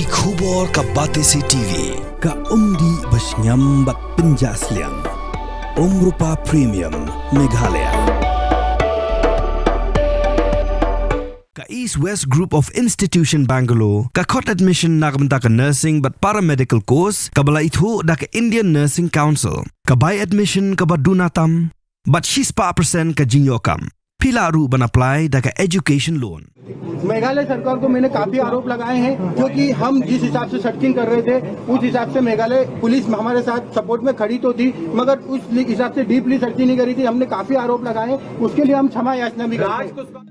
Ki khubor ka Batesi TV ka umdi basnyam bat penjaslian Rupa Premium Meghalaya ka East West Group of Institution Bangalore ka khot admission nagmenta ka nursing but paramedical course ka Balei da ka Indian Nursing Council ka by admission ka badunatam but 6% ka jinyokam Pilaru ban apply da ka education loan Meghalaya सरकार को मैंने काफी आरोप लगाए हैं क्योंकि हम जिस हिसाब से सर्चिंग कर रहे थे उस हिसाब से मेघालय पुलिस हमारे साथ सपोर्ट में खड़ी तो थी मगर उस हिसाब से डीपली सर्चिंग नहीं करी थी। हमने काफी आरोप लगाए, उसके लिए हम क्षमा याचना भी करते हैं।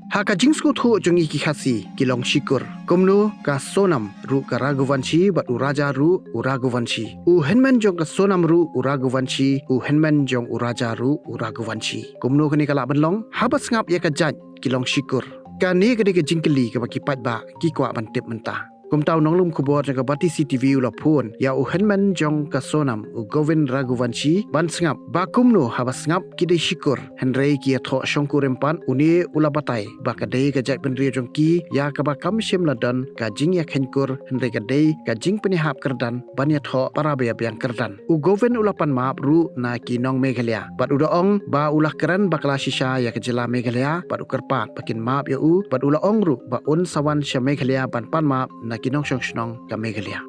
Haka jingsku thu jongi ki khasi kilong Shikur komno ka Sonam ru ka Raghuvanshi bat u raja ru u Raghuvanshi u Hynmen jong ka Sonam ru u Raghuvanshi u Hynmen jong u raja ru u Raghuvanshi komno kani kala banlong habas ngap ya ka jaj kilong Shikur ka ni ka de ka jingkeli ka baki pat ba ki kwa ban tip mentah kum tau nong lum khubor jang ka Batesi TV ula phun ya u Hynmen jong ka Sonam u Govind Raghuvanshi ban sngap ba kumno habas ngap ki de Shikur henrei ki Ïathoh Shongkurim pan uni ula batai ba ka de ka jai penri jong ki ya ka ba kam shim ladan ka jing ya khenkur henrei ka de ka jing pani hap kerdan ban Ïathoh parabaya yang kerdan u Govind ula pan map ru na ki nong Meghalaya bat u daong ba ulah keran bakla shisha ya ka jela Meghalaya bat u kerpat bakin map ya u bat ula ong ru ba un sawan sha Meghalaya ban pan map na kinong shong ka Meghalaya।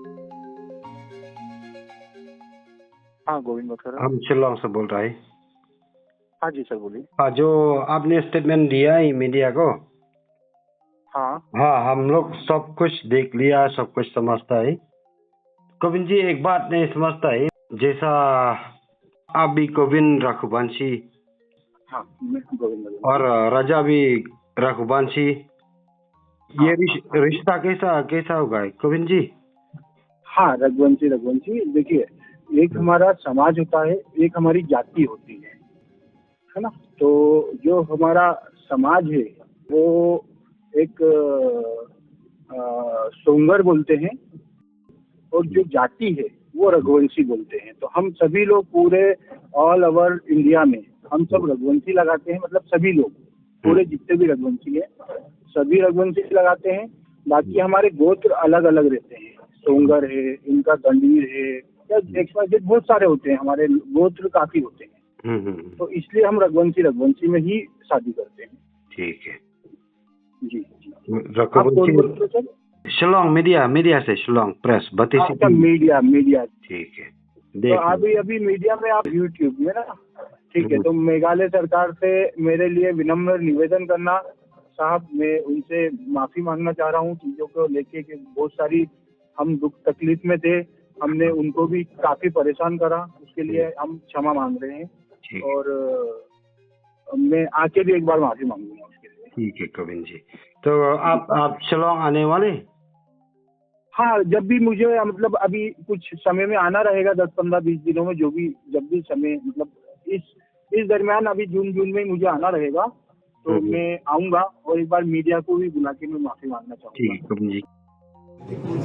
हाँ Govind sir, हम शिलोंग से बोल रहे हैं। हाँ जी sir बोलिए। हाँ, जो आपने स्टेटमेंट दिया है मीडिया को, हाँ हम लोग सब कुछ देख लिया, सब कुछ समझता है। गोविंद जी एक बात नहीं समझता है, जैसा आप भी गोविंद रघुवंशी और राजा भी रघुवंशी, ये रिश्ता कैसा होगा गोविंद जी? हाँ रघुवंशी देखिए, एक हमारा समाज होता है, एक हमारी जाति होती है ना। तो जो हमारा समाज है वो एक सोंगर बोलते हैं और जो जाति है वो रघुवंशी बोलते हैं। तो हम सभी लोग पूरे ऑल ओवर इंडिया में हम सब रघुवंशी लगाते हैं, मतलब सभी लोग पूरे जितने भी रघुवंशी है सभी रघुवंशी लगाते हैं। बाकी हमारे गोत्र अलग अलग रहते हैं, सोंगर है, इनका गंडीर है, या बहुत सारे होते हैं, हमारे गोत्र काफी होते हैं। तो इसलिए हम रघुवंशी में ही शादी करते हैं। ठीक है जी। शिलोंग मीडिया से शिलोंग प्रेस Batesi मीडिया ठीक है। तो अभी मीडिया में आप यूट्यूब में ना, ठीक है। तो मेघालय सरकार से मेरे लिए विनम्र निवेदन करना साहब, मैं उनसे माफी मांगना चाह रहा हूँ चीजों को लेके कि बहुत सारी हम दुख तकलीफ में थे, हमने उनको भी काफी परेशान करा, उसके लिए हम क्षमा मांग रहे हैं और मैं आके भी एक बार माफी मांगूंगा उसके लिए। ठीक है गोविंद जी। तो आप शिलोंग आने वाले? हाँ, जब भी मुझे मतलब अभी कुछ समय में आना रहेगा, 10, 15, 20 दिनों में, जब भी समय, मतलब इस दरमियान अभी जून में मुझे आना रहेगा, तो मैं आऊंगा और एक बार मीडिया को भी बुला के मैं माफी मांगना चाहूंगा।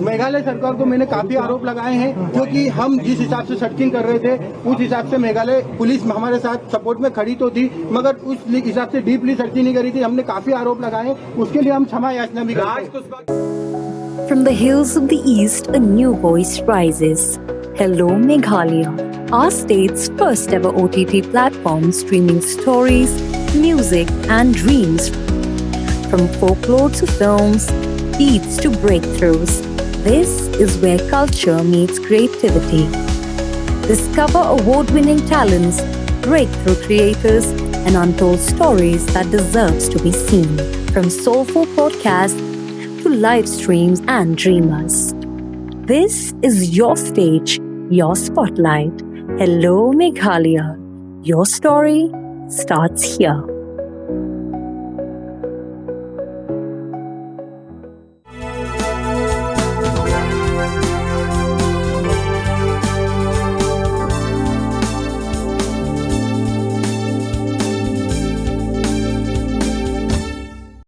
मेघालय सरकार को मैंने काफी आरोप लगाए हैं क्योंकि हम जिस हिसाब से सर्चिंग कर रहे थे उस हिसाब से मेघालय पुलिस हमारे साथ सपोर्ट में खड़ी तो थी मगर उस हिसाब से डीपली सर्चिंग नहीं करी थी। हमने काफी आरोप लगाए, उसके लिए हम क्षमा याचना भी करते हैं। From the hills of the east, a new voice rises. Hello Meghalaya, our state's first ever OTT platform streaming stories, music and dreams. From folklore to films, beats to breakthroughs, this is where culture meets creativity. Discover award-winning talents, breakthrough creators, and untold stories that deserves to be seen. From soulful podcasts to live streams and dreamers. This is your stage, your spotlight. Hello Meghalaya. Your story starts here.